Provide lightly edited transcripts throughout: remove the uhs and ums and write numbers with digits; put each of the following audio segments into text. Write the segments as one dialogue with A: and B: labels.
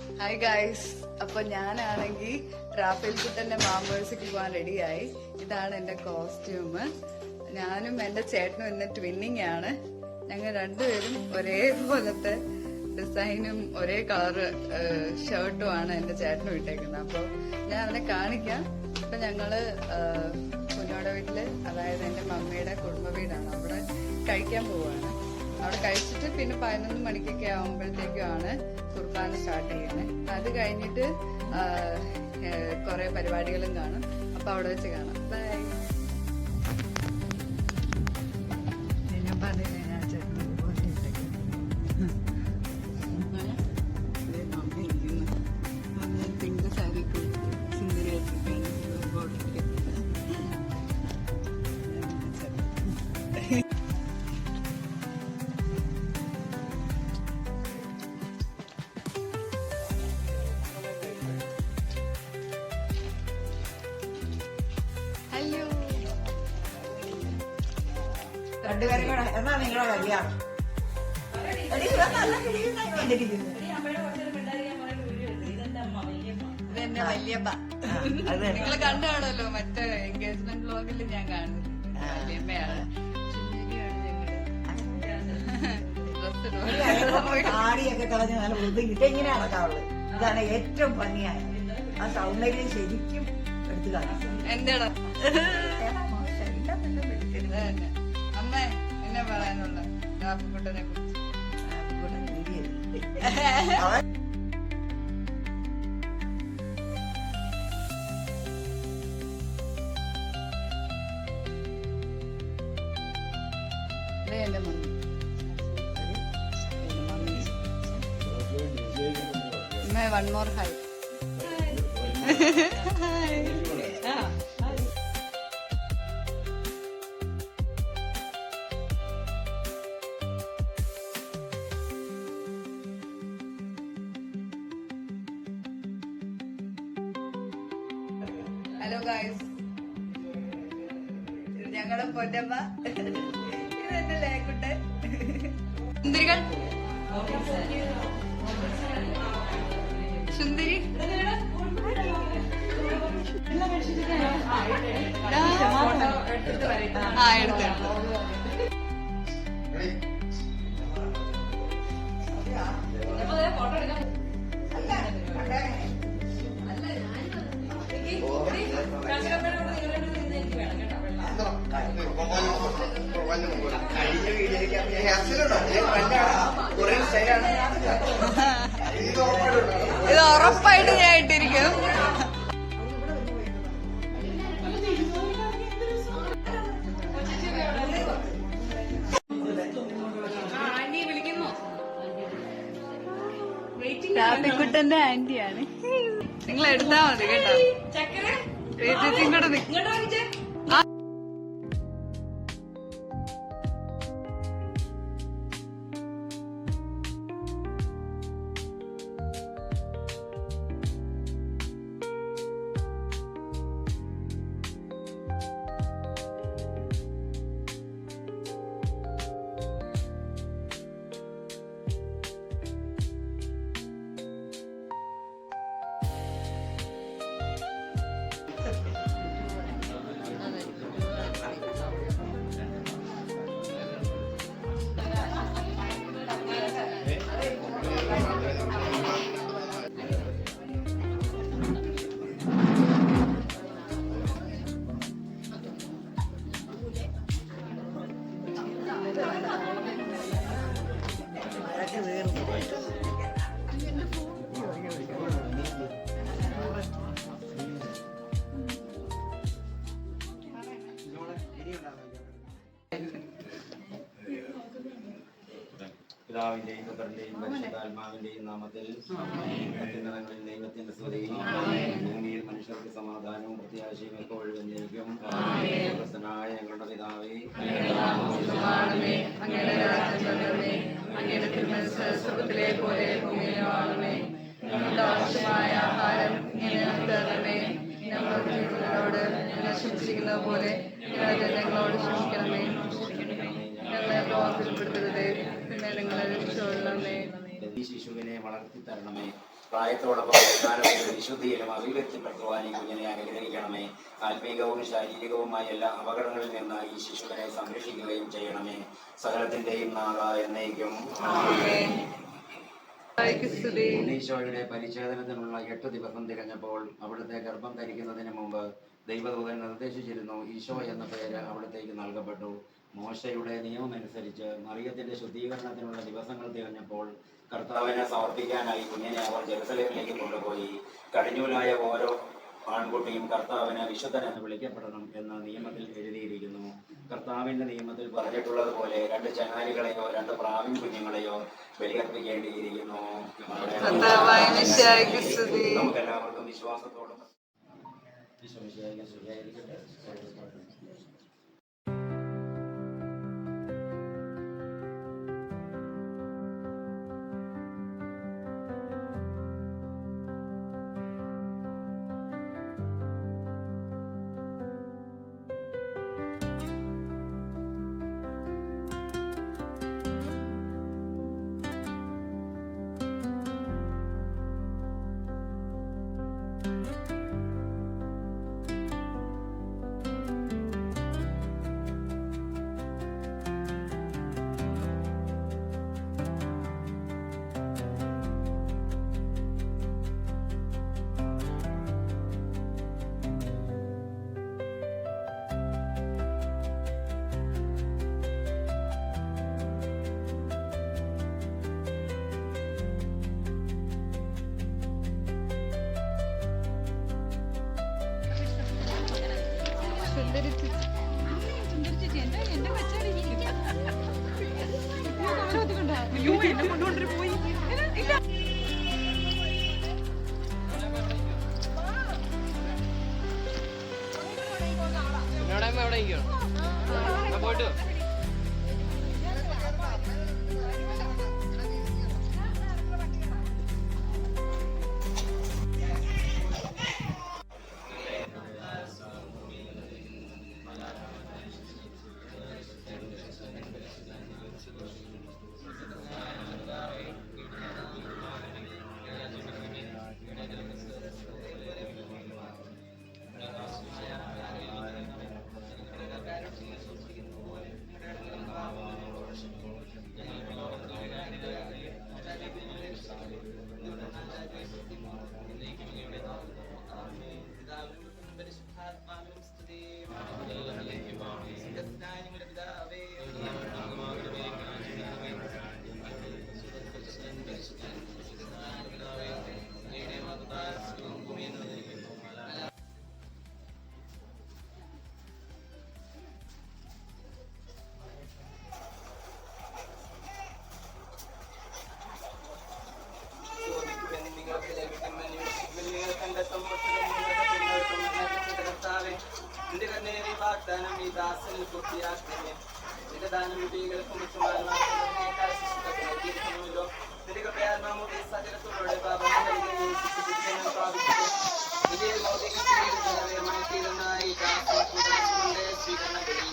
A: Hi guys, അപ്പൊ ഞാനാണെങ്കിൽ Rafale കുട്ടന്റെ മാമേഴ്സിക്ക് പോകാൻ റെഡിയായി. ഇതാണ് എന്റെ കോസ്റ്റ്യൂം. ഞാനും എന്റെ ചേട്ടനും ഇന്ന് ട്വിന്നിങ് ആണ്. ഞങ്ങൾ രണ്ടുപേരും ഒരേപോലത്തെ ഡിസൈനും ഒരേ കളറ് ഷർട്ടും ആണ് എന്റെ ചേട്ടനും ഇട്ടേക്കുന്നത്. അപ്പൊ ഞാൻ അവനെ കാണിക്കാം. ഇപ്പൊ ഞങ്ങള് കുഞ്ഞോടെ വീട്ടില്, അതായത് എന്റെ മമ്മിയുടെ കുടുംബ വീടാണ്, അവിടെ കഴിക്കാൻ പോവാണ്. അവിടെ കഴിച്ചിട്ട് പിന്നെ 11 മണിക്കൊക്കെ ആവുമ്പോഴത്തേക്കുമാണ് കുർബാന സ്റ്റാർട്ട് ചെയ്യുന്നത്. അത് കഴിഞ്ഞിട്ട് കുറെ പരിപാടികളും കാണും. അപ്പൊ അവിടെ വെച്ച് കാണാം. ബൈ. ഞാൻ പറഞ്ഞില്ലേ, ഞാൻ ചേട്ടനെ പിങ്ക് സാരി സുന്ദരിയായിട്ടൊക്കെയാണ് ബോട്ടിൽ.
B: രണ്ടുപേരും കൂടെ എന്നാ നിങ്ങളെ കല്യാണം.
A: ഇതെന്റെ വല്യപ്പ. നിങ്ങള് കണ്ടാണല്ലോ മറ്റേ എൻഗേജ്മെന്റ് വ്ലോഗിൽ ഞാൻ കാണുന്നില്ല. വല്യമ്മയാണ്.
B: ആടിയൊക്കെ കളഞ്ഞ് നല്ല വൃത്തിയിട്ട് ഇങ്ങനെ നടക്കാവുള്ളൂ. ഇതാണ് ഏറ്റവും ഭംഗിയായ ആ സൗന്ദര്യം ശരിക്കും എടുത്തു കാണിക്കും.
A: എന്താടാ അമ്മ എന്നെ പറയാനുള്ള റാഫിക്കുട്ടനെ കുറിച്ച്? എന്റെ മമ്മി. അമ്മ one more high. Hello guys, ഇത് ഞങ്ങളുടെ പൊന്നമ്മ. ഇതെന്റെ ലേക്കുട്ടൻ. സുന്ദരികൾ, സുന്ദരി. ആ, എടുത്തു. ഇത് ഉറപ്പായിട്ട് ഞാൻ ഇട്ടിരിക്കും. റാഫിക്കുട്ടന്റെ ആന്റിയാണ്. നിങ്ങൾ എടുത്താ മതി കേട്ടോ. ചേച്ചിയും കൂടെ
C: പിതാവിന്റെയും പുത്രന്റെയും പരിശുദ്ധാത്മാവിന്റെയും നാമത്തിൽ അത്യുന്നതങ്ങളിൽ ദൈവത്തിന്റെ സ്തുതിയും ഭൂമിയിൽ മനുഷ്യർക്ക് സമാധാനവും പ്രത്യാശയും എപ്പോഴും എന്നേക്കും. സ്വർഗ്ഗസ്ഥനായ ഞങ്ങളുടെ പിതാവേ,
A: സ്വർഗ്ഗത്തിലെ പോലെ ഭൂമിയിലുമാകണമേ. ഞങ്ങളുടെ ആവശ്യമായ ആഹാരം തരണമേ. ഞങ്ങളോട് ഞങ്ങൾ ക്ഷമിച്ചിരിക്കുന്നത് പോലെ ഞങ്ങളോട് ക്ഷമിക്കണമേ. ഞങ്ങളെ പ്രവർത്തിപ്പെടുത്തരുതേ, പിന്നെ നിങ്ങളെ രക്ഷിച്ചുകൊള്ളണമേ.
C: ശിശുവിനെ വളർത്തി തരണമേ. പ്രായത്തോടൊപ്പം പ്രധാനപ്പെട്ട വിശുദ്ധിയിലും അഭിവൃദ്ധിപ്പെടുത്തുവാൻ ഈ കുഞ്ഞിനെ അനുഗ്രഹിക്കണമേ. ആത്മീകവും ശാരീരികവുമായ എല്ലാ അപകടങ്ങളിൽ നിന്ന് ഈ ശിശുവിനെ സംരക്ഷിക്കുകയും ചെയ്യണമേ. സകലത്തിന്റെയും നാഥ എന്നേക്കും. ഈശോയുടെ പരിച്ഛേദനത്തിനുള്ള 8 ദിവസം തികഞ്ഞപ്പോൾ അവിടുത്തെ ഗർഭം ധരിക്കുന്നതിന് മുമ്പ് ദൈവദൂതൻ നിർദ്ദേശിച്ചിരുന്നു, ഈശോ എന്ന പേര് അവിടത്തേക്ക് നൽകപ്പെട്ടു. മോശയുടെ നിയമമനുസരിച്ച് മറിയത്തിന്റെ ശുദ്ധീകരണത്തിനുള്ള ദിവസങ്ങൾ തികഞ്ഞപ്പോൾ കർത്താവിനെ സമർപ്പിക്കാനായി കുഞ്ഞിനെ അവർ ജെറുസലേമിലേക്ക് കൊണ്ടുപോയി. കടിഞ്ഞൂലായ ഓരോ ആൺകുട്ടിയും കർത്താവിന് വിശുദ്ധൻ എന്ന് വിളിക്കപ്പെടണം എന്ന് നിയമത്തിൽ എഴുതിയിരിക്കുന്നു. കർത്താവിന്റെ നിയമത്തിൽ പറഞ്ഞിട്ടുള്ളതുപോലെ 2 ചങ്ങാലികളെയോ 2 പ്രാവിൻ കുഞ്ഞുങ്ങളെയോ ബലിയർപ്പിക്കേണ്ടിയിരിക്കുന്നു. നമുക്കെല്ലാവർക്കും വിശ്വാസത്തോടെ ശരിയായിരിക്കട്ടെ.
D: പോയിട്ട് വാഗ്ദാനം ഈ ദാസനിൽ പൂർത്തിയാക്കണമേ. നിന്റെ ദാനം വിജയികൾക്കും നൽകിയിരിക്കുന്നുവല്ലോ. നിന്റെ കൃപയാത്മാവുടെ സകലത്തോടെ പാപങ്ങൾ നൽകുകയും ശിക്ഷിപ്പിക്കുകയും പ്രാപിക്കുന്നു. വലിയ ഭൗതികമായി തീരുന്ന ഈ ദാസന്റെ സ്വീകരണ ബലി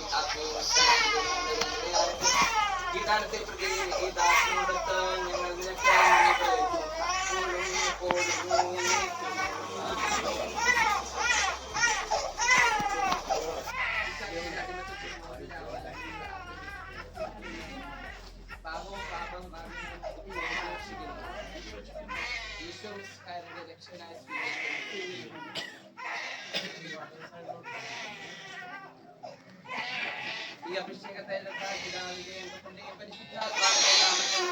D: ഈ ദാനത്തെ പ്രതി ഈ ദാസനോടൊത്ത് ഞങ്ങൾ നിനക്ക് ഈ അഭിഷേകത്തെ പിതാവിന്റെയും പുത്രന്റെയും പരിശുദ്ധാത്മാവിന്റെ നാമത്തിൽ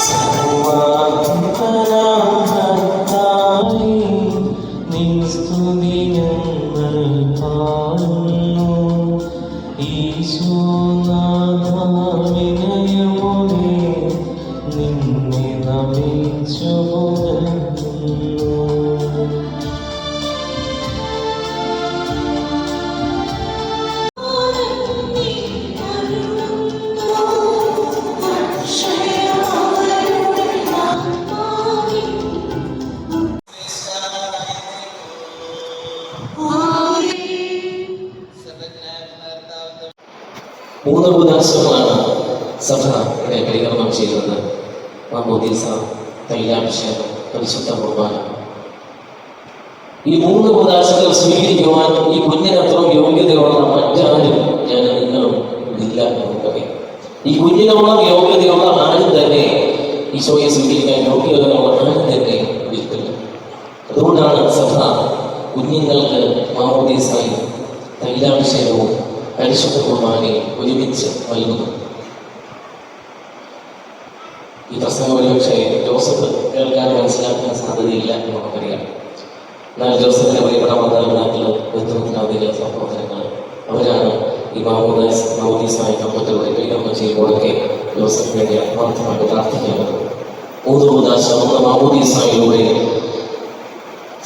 E: സർവ്വാധിപനാം കർത്താവേ 3 ഉദാശകളാണ് സഭ ഇവിടെ പരികർമ്മം ചെയ്യുന്നത്. മാമോദീസ, തൈലാഭിഷേകം, പരിശുദ്ധ കുർബാന. ഈ 3 ഉദാശകൾ സ്വീകരിക്കുവാൻ ഈ കുഞ്ഞിനത്രയും യോഗ്യതയുള്ള മറ്റാരും ഞാൻ നിങ്ങളും ഇല്ല നമുക്കറിയാം. ഈ കുഞ്ഞിനോളം യോഗ്യതയുള്ള ആരും തന്നെ ഈശോയെ സ്വീകരിക്കാൻ യോഗ്യതയുള്ള ആരും തന്നെ ഇരിക്കില്ല. അതുകൊണ്ടാണ് സഭ കുഞ്ഞുങ്ങൾക്ക് മാമോദീസയും തൈലാഭിഷേകവും പരിശുദ്ധ കുർബാനയും ഒരുമിച്ച് നൽകുന്നു. ഈ പ്രസംഗം ഒരുപക്ഷെ ജോസഫ് കേൾക്കാൻ മനസ്സിലാക്കാൻ സാധ്യതയില്ല എന്ന് നമുക്കറിയാം. എന്നാൽ ജോസഫിന്റെ പ്രിയപ്പെട്ട മാതാപിതാക്കള്, ബന്ധുമിത്രാദികള്, സഹോദരങ്ങൾ അവരാണ് ഈ മാമോദീസായി കമ്പത്തിലൂടെ പരികർമ്മം ചെയ്യുമ്പോഴൊക്കെ ജോസഫ് വേണ്ടി ആത്മാർത്ഥമായിട്ട് പ്രാർത്ഥിക്കുന്നത്. 3 ഉദാശ, 1 മാമോദീസായിലൂടെ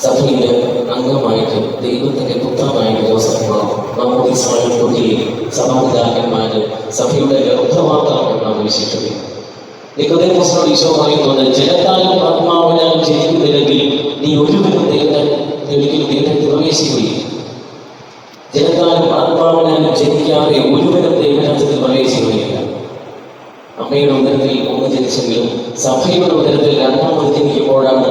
E: സഭയിലെ അംഗമായിട്ട് ദൈവത്തിന്റെ പുത്രനായിട്ട് ജോസഫ് മാറും. മാമോദീസായിലൂടെ സഭാപിതാക്കന്മാര് സഭയുടെ ഗർഭമാത്രം എന്നാണ് വിശേഷിപ്പിക്കുന്നത്. നിക്കോദേമോസിനോട് ഈശോ പറയുന്നത്, ജലത്താലും ആത്മാവിനാലും ജനിക്കുന്നില്ലെങ്കിൽ നീ ഒരിക്കലും ദൈവത്തിൽ പ്രവേശിക്കുകയില്ല. ജലത്താലും ആത്മാവിനാലും ജനിക്കാതെ ഒരുവനും ദൈവരാജ്യത്തിൽ പ്രവേശിക്കുകയില്ല. അമ്മയുടെ ഉദരത്തിൽ 1 ജനിച്ചെങ്കിലും സഭയുടെ ഉദരത്തിൽ 2ാമത് ജനിക്കുമ്പോഴാണ്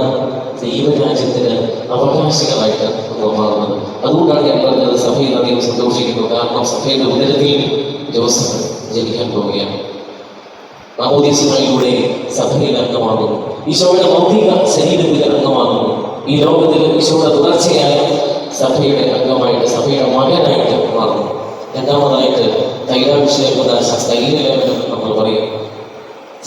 E: ദൈവരാജ്യത്തിന് അവകാശികളായിട്ട് നമ്മൾ മാറുന്നത്. അതുകൊണ്ടാണ് ഞാൻ പറഞ്ഞത് സഭയിൽ അധികം സന്തോഷിക്കുന്നു. കാരണം സഭയുടെ ഉദരത്തിൽ ജോസഫ് ജനിക്കാൻ പോവുകയാണ്. മാമോദീസയിലൂടെ സഭയിൽ അംഗമാകുന്നു. ഈശോയുടെ ഭൗതിക ശരീരത്തിൽ അംഗമാകുന്നു. ഈ ലോകത്തിൽ ഈശോയുടെ തുടർച്ചയായ സഭയുടെ അംഗമായിട്ട്, സഭയുടെ മകനായിട്ട് മാറുന്നു. 2ാമതായിട്ട് തൈലാഭിഷേകദാശ, സ്ഥൈര്യലേപനം നമ്മൾ പറയും.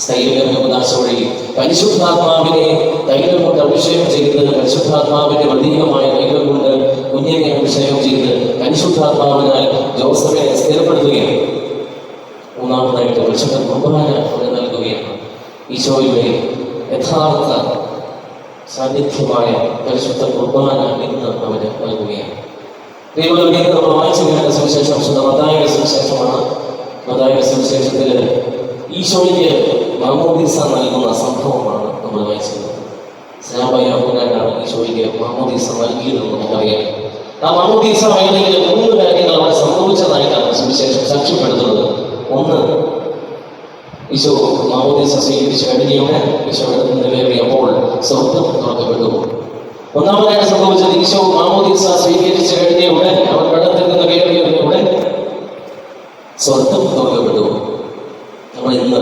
E: സ്ഥൈര്യലേപനദാശ വഴി പരിശുദ്ധാത്മാവിനെ തൈലം കൊണ്ട് അഭിഷേകം ചെയ്ത്, പരിശുദ്ധാത്മാവിന്റെ പ്രതീകമായ തൈലം കൊണ്ട് കുഞ്ഞിനെ അഭിഷേകം ചെയ്ത് പരിശുദ്ധാത്മാവിനാൽ ജോസഫിനെ സ്ഥിരപ്പെടുത്തുകയാണ്. 3ാമതായിട്ട് പരിശുദ്ധ കുർബാന അവന് നൽകുകയാണ്. ഈശോയുടെ യഥാർത്ഥ സാന്നിധ്യമായ പരിശുദ്ധ കുർബാന ഇന്ന് അവന് നൽകുകയാണ്. ദൈവത്തിൽ നമ്മൾ വായിച്ചു കേട്ട സുവിശേഷം മത്തായിയുടെ സുവിശേഷമാണ്. മത്തായിയുടെ സുവിശേഷത്തിൽ ഈശോയ്ക്ക് മാമോദീസ നൽകുന്ന സംഭവമാണ് നമ്മൾ വായിച്ചത്. സ്നാപകനാണ് ഈശോയ്ക്ക് മാമോദീസ നൽകിയതെന്ന് നമുക്കറിയാം. ആ മാമോദീസ വേളയിൽ 3 കാര്യങ്ങൾ അവിടെ സംഭവിച്ചതായിട്ടാണ് സുവിശേഷം സാക്ഷ്യപ്പെടുത്തുന്നത്. 1, ഈശോ മാമോദീസ സ്വീകരിച്ചു കഴിഞ്ഞുടൻ ഈശോയുടെ നിലവേറിയപ്പോൾ സ്വർഗ്ഗം തുറക്കപ്പെട്ടു. 1ാമതായി സംഭവിച്ചത്, ഈശോ മാമോദീസ സ്വീകരിച്ചു കഴിഞ്ഞ ഉടൻ, അവൻ വെള്ളത്തിൽ നിന്ന് കയറിയ ഉടൻ സ്വർഗ്ഗം തുറക്കപ്പെട്ടു. നമ്മൾ ഇന്ന്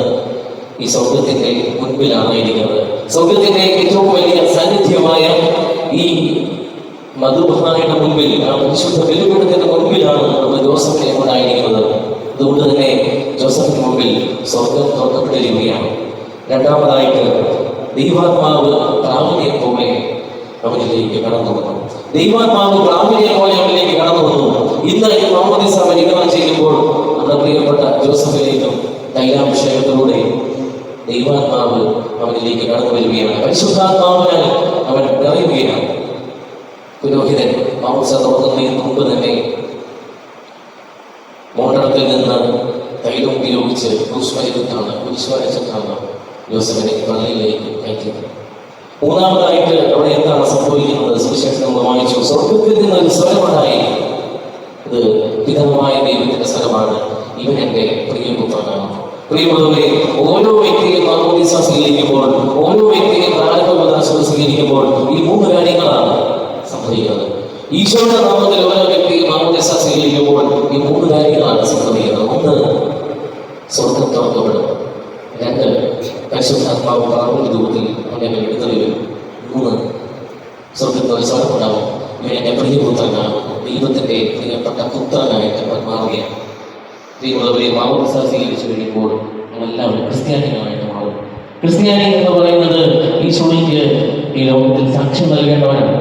E: ഈ സ്വർഗത്തിന്റെ മുൻപിലാണ് ഇരിക്കുന്നത്. സ്വർഗത്തിന്റെ ഏറ്റവും വലിയ സാന്നിധ്യമായ ഈ മധുബഹായുടെ മുൻപിൽ, ആ പരിശുദ്ധ ബലിപീഠത്തിന്റെ മുൻപിലാണ് നമ്മൾ ജോസഫിനെ കൊണ്ടായിരിക്കുന്നത്. അതുകൊണ്ട് തന്നെ ജോസഫിന് മുമ്പിൽ സ്വർഗം തുറക്കപ്പെട്ടിരിക്കുകയാണ്. 2ാമതായിട്ട് ദൈവാത്മാവ് പ്രാവിനെ പോലെ അവനിലേക്ക് കടന്നു വന്നു. ദൈവാത്മാവ് പ്രാവിനെ പോലെ അവനിലേക്ക് കടന്നു വന്നു. ഇന്ന് ഈ മാമോദീസ പരികർമ്മം ചെയ്യുമ്പോൾ നമ്മുടെ പ്രിയപ്പെട്ട ജോസഫിലേക്കും തൈലാഭിഷേകത്തിലൂടെ ദൈവാത്മാവ് അവനിലേക്ക് കടന്നു വരികയാണ്. പരിശുദ്ധാത്മാവിനാൽ അവൻ നിറയുകയാണ്. പുരോഹിതൻ മാമോദീസ തുറക്കുന്നതിന് മുമ്പ് തന്നെ മോണ്ടത്തിൽ നിന്ന് തൈലം ഉപയോഗിച്ച് കുരിശുവരച്ചിട്ടാണ് ജോസഫിനെ പള്ളിയിലേക്ക് കയറ്റിയത്. 3ാമതായിട്ട് അവിടെ എന്താണ് സംഭവിക്കുന്നത്? സുവിശേഷം നമ്മൾ വായിച്ചു. സ്വർഗത്തിൽ നിന്ന് ഒരു സ്വരമുണ്ടായി. ഇത് പിതാവായ ദൈവത്തിന്റെ സ്വരമാണ്. ഇവൻ എന്റെ പ്രിയപുത്രനാണ്. പ്രിയമുള്ളവരെ, ഓരോ വ്യക്തിയും മാമോദീസ സ്വീകരിക്കുമ്പോൾ, ഓരോ വ്യക്തിയും പ്രാരംഭോപദേശം സ്വീകരിക്കുമ്പോൾ ഈ 3 കാര്യങ്ങളാണ് സംഭവിക്കുന്നത്. ഈശോയുടെ നാമത്തിൽ ഓരോ വ്യക്തിയും മാമോദീസ സ്വീകരിക്കുമ്പോൾ ഈ 3 കാര്യങ്ങളാണ് സംഭവിക്കുന്നത്. 1, സ്വർഗ്ഗം തുറക്കപ്പെടും. 2, പരിശുദ്ധാത്മാവ് പ്രാർത്ഥന രൂപത്തിൽ അവന്റെ എഴുന്നള്ളി വരും. 3, സ്വർഗ്ഗത്തിൽ ഒരു സ്വരമുണ്ടാവും. ഇവൻ എന്റെ പ്രിയപുത്രനാണ്. ദൈവത്തിന്റെ പ്രിയപ്പെട്ട പുത്രനായിട്ട് അവൻ മാറുകയാണ്. ദൈവമുള്ളവരെ, മാമോദീസ സ്വീകരിച്ചു കഴിയുമ്പോൾ നമ്മളെല്ലാവരും ക്രിസ്ത്യാനികളായിട്ട് മാറും. ക്രിസ്ത്യാനി എന്ന് പറയുന്നത് ഈശോയ്ക്ക് ഈ ലോകത്തിൽ സാക്ഷ്യം നൽകേണ്ടവനാണ്.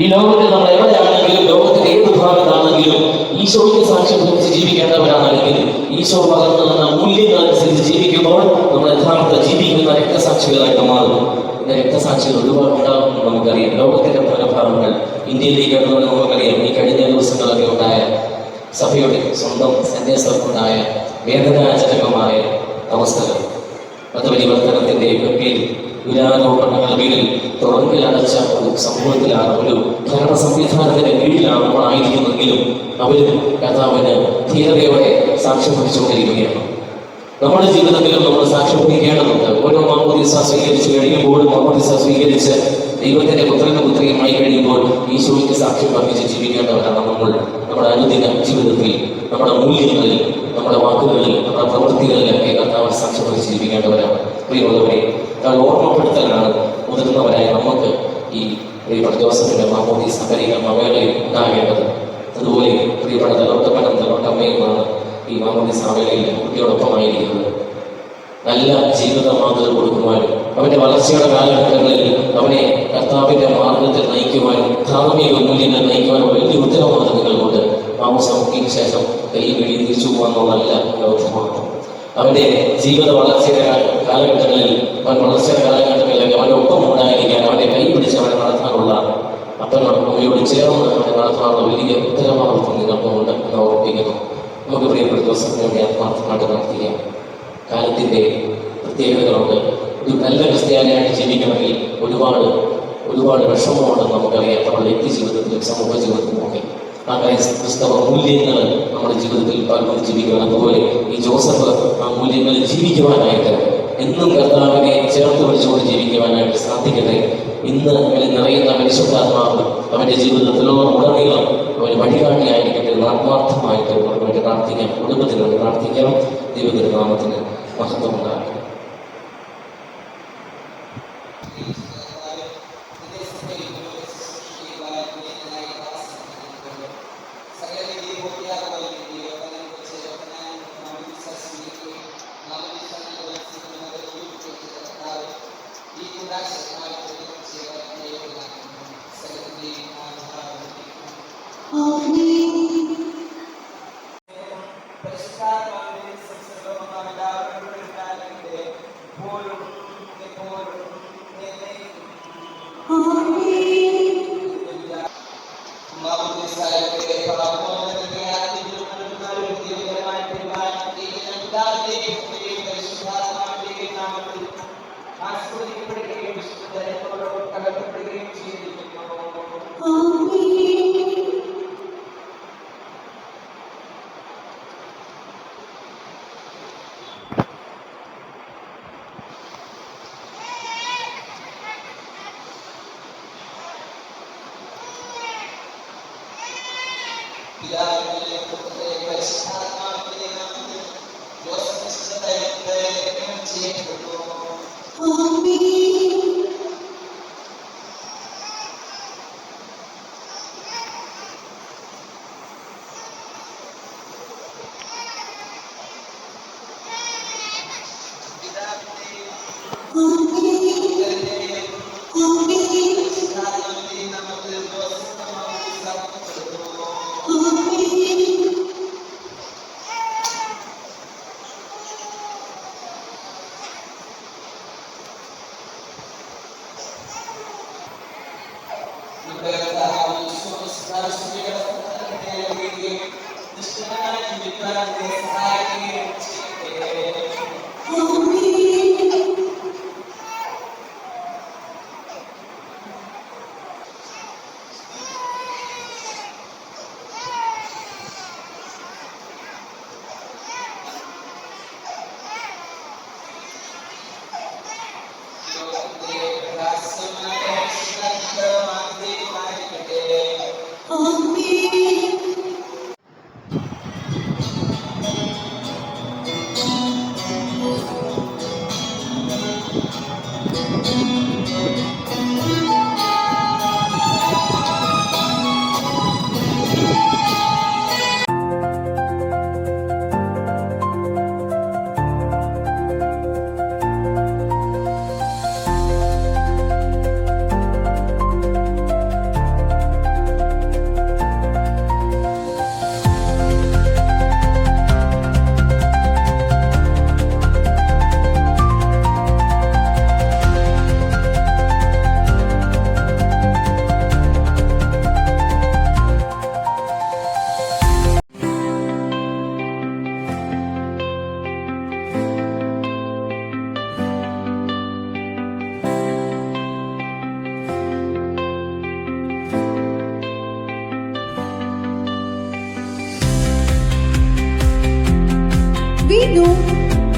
E: ഈ ലോകത്തിൽ നമ്മൾ എവിടെയാണെങ്കിലും, ലോകത്തിന്റെ ഏത് ഭാഗത്താണെങ്കിലും ഈശോയ്ക്ക് സാക്ഷ്യം വഹിച്ച് ജീവിക്കേണ്ടവരാണെങ്കിൽ, ഈശോ പകർന്നു തന്ന മൂല്യങ്ങളനുസരിച്ച് ജീവിക്കുമ്പോൾ നമ്മൾ യഥാർത്ഥ ജീവിക്കുന്ന രക്തസാക്ഷികളായിട്ട് മാറും. ഇന്ന് രക്തസാക്ഷികൾ ഒരുപാട് ഉണ്ടാകുമെന്ന് നമുക്കറിയാം. ലോകത്തിന്റെ പല ഭാഗങ്ങൾ, ഇന്ത്യയിലേക്ക് കടന്നുകൊണ്ട് നമുക്കറിയാം. ഈ കഴിഞ്ഞ ദിവസങ്ങളൊക്കെ ഉണ്ടായ സഭയുടെ സ്വന്തം സന്യാസർക്കുണ്ടായ വേദനാജനകമായ അവസ്ഥകൾ, മതപരിവർത്തനത്തിന്റെ പേരിൽ ദുരാരോപണങ്ങളുടെ പേരിൽ തുറങ്കിലടച്ച ഒരു സമൂഹത്തിലാണ്, ഒരു ഭരണ സംവിധാനത്തിന്റെ കീഴിലാണ് നമ്മളായിരിക്കുന്നെങ്കിലും അവരും കർത്താവിന് ധീരതയോടെ സാക്ഷ്യം വഹിച്ചുകൊണ്ടിരിക്കുകയാണ്. നമ്മുടെ ജീവിതത്തിലും നമ്മൾ സാക്ഷ്യം വഹിക്കേണ്ടതുണ്ട്. ഓരോ മാമോദീസ സ്വീകരിച്ച് കഴിയുമ്പോൾ, മാമോദീസ സ്വീകരിച്ച് ദൈവത്തിന്റെ പുത്രനും പുത്രിയുമായി കഴിയുമ്പോൾ ഈശോയ്ക്ക് സാക്ഷ്യം വഹിച്ച് ജീവിക്കേണ്ടവരാണ് നമ്മൾ. നമ്മുടെ അനുദിന ജീവിതത്തിൽ, നമ്മുടെ മൂല്യങ്ങളിൽ, നമ്മുടെ വാക്കുകളിൽ, നമ്മുടെ പ്രവൃത്തികളിലൊക്കെ കർത്താവിന് സാക്ഷ്യം വഹിച്ച് ജീവിക്കേണ്ടവരാണ്. പ്രിയമുള്ളവരെ, ഓർമ്മപ്പെടുത്തലാണ് മുതിർന്നവരായ നമുക്ക് ഈ പ്രിയപ്പെട്ട ജോസഫിന്റെ മാമോദീസ പരികർമ്മ വേളയിൽ ഉണ്ടാകേണ്ടത്. അതുപോലെ പ്രിയപ്പെട്ട തലോട്ടപ്പനും തലോട്ടമ്മയുമാണ് ഈ മാമോദീസ വേളയിൽ കുട്ടിയോടൊപ്പമായിരിക്കുന്നത്. നല്ല ജീവിത മാതൃക കൊടുക്കുവാനും അവന്റെ വളർച്ചയുടെ കാലഘട്ടങ്ങളിൽ അവനെ കർത്താവിന്റെ മാർഗത്തിൽ നയിക്കുവാനും ധാർമ്മിക മൂല്യങ്ങൾ നയിക്കുവാനും വലിയ ഉത്തരവാദിത്തങ്ങളുണ്ട്. മാമോദിസയ്ക്ക് ശേഷം കൈ വെടി തിരിച്ചു പോകാന്നുള്ളതല്ല ദൗത്യമാണ്. അവന്റെ ജീവിത വളർച്ചയുടെ കാലഘട്ടങ്ങളിൽ, അവൻ വളർച്ചയുടെ കാലഘട്ടങ്ങളിൽ അവന്റെ ഒപ്പം ഉണ്ടായിരിക്കാൻ, അവന്റെ കൈ പിടിച്ച് അവനെ നടത്താനുള്ള, അപ്പൻ അമ്മയോട് ചേർന്ന് അവനെ നടത്താനുള്ള വലിയ ഉത്തരവാദിത്വം നിങ്ങൾക്കുണ്ട് എന്ന് ഓർമ്മിപ്പിക്കുന്നു. നമുക്ക് പ്രിയപ്പെട്ട ജോസഫിനെ വേണ്ടി ആത്മാർത്ഥമായിട്ട് നടത്തിക്കാം. കാലത്തിന്റെ പ്രത്യേകതകളുണ്ട്. ഒരു നല്ല ക്രിസ്ത്യാനിയായിട്ട് ജീവിക്കണമെങ്കിൽ ഒരുപാട് വിഷമമുണ്ടെന്ന് നമുക്കറിയാം. നമ്മുടെ വ്യക്തി ജീവിതത്തിലും സമൂഹ ജീവിതത്തിലും ഒക്കെ ആ ക്രൈസ്തവ മൂല്യങ്ങൾ നമ്മുടെ ജീവിതത്തിൽ പകർന്ന് ജീവിക്കണം. അതുപോലെ ഈ ജോസഫ് ആ മൂല്യങ്ങളിൽ ജീവിക്കുവാനായിട്ട്, എന്നും കർത്താവിനെ ചേർത്ത് പിടിച്ചുകൊണ്ട് ജീവിക്കുവാനായിട്ട് സാധിക്കട്ടെ. ഇന്ന് അവന് നിറയുന്ന പരിശുദ്ധാത്മാവ് അവന്റെ ജീവിതത്തിലുടനീളം അവന് വഴികാട്ടിയായിരിക്കട്ടെ. ആത്മാർത്ഥമായിട്ട് അവർക്ക് വേണ്ടി പ്രാർത്ഥിക്കാം, കുടുംബത്തിന് വേണ്ടി പ്രാർത്ഥിക്കണം. ദൈവത്തിന്റെ നാമത്തിന് മഹത്വം ഉണ്ടാകട്ടെ.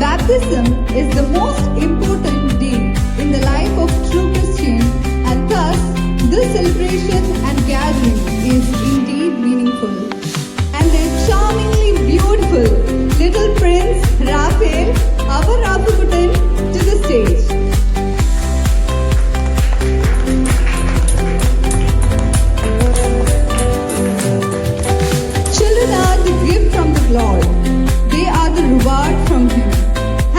A: Baptism is the most important day in the life of true Christian, and thus this celebration and gathering is indeed meaningful. And their charmingly beautiful little prince Raphael, our Rafukutan, to the stage. Children are the gift from the Lord. They are the reward from Him.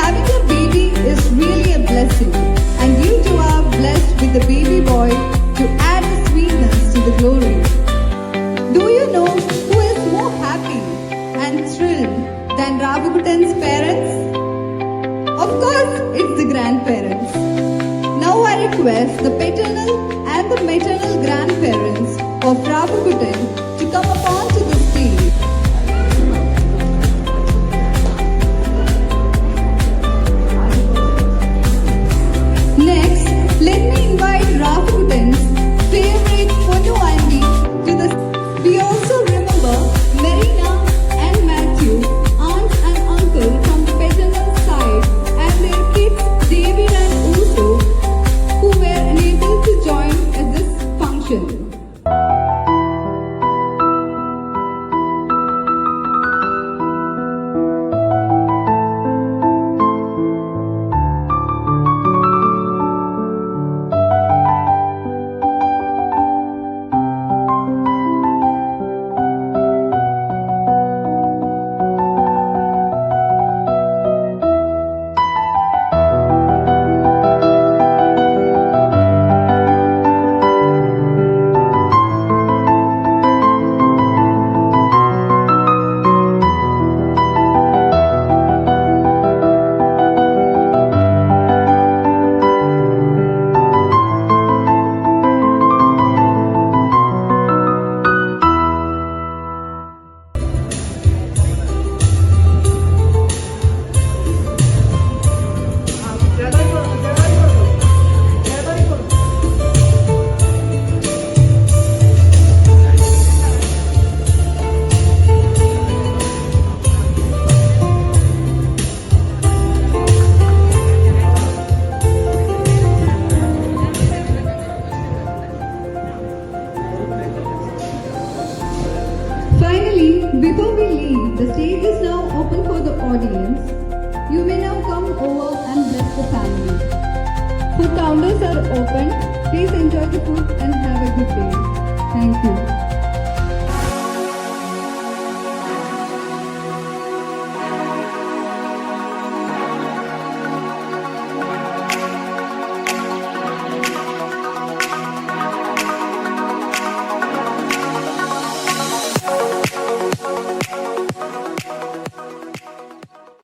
A: Having a baby is really a blessing, and you two are blessed with a baby boy to add the sweetness to the glory. Do you know who is more happy and thrilled than Ravukutan's parents? Of course, it's the grandparents. Now I request the paternal and the maternal grandparents of Ravukutan to come upon to the stage. Next, let me invite Ravukutan's favorite Ponu auntie to the. We also remember Marina and Matthew, aunt and uncle from the paternal side, and their kids David and Uso, who were unable to join at this function. Finally, before we leave, the stage is now open for the audience. You may now come over and bless the family. Food counters are open. Please enjoy the food and have a good day. Thank you.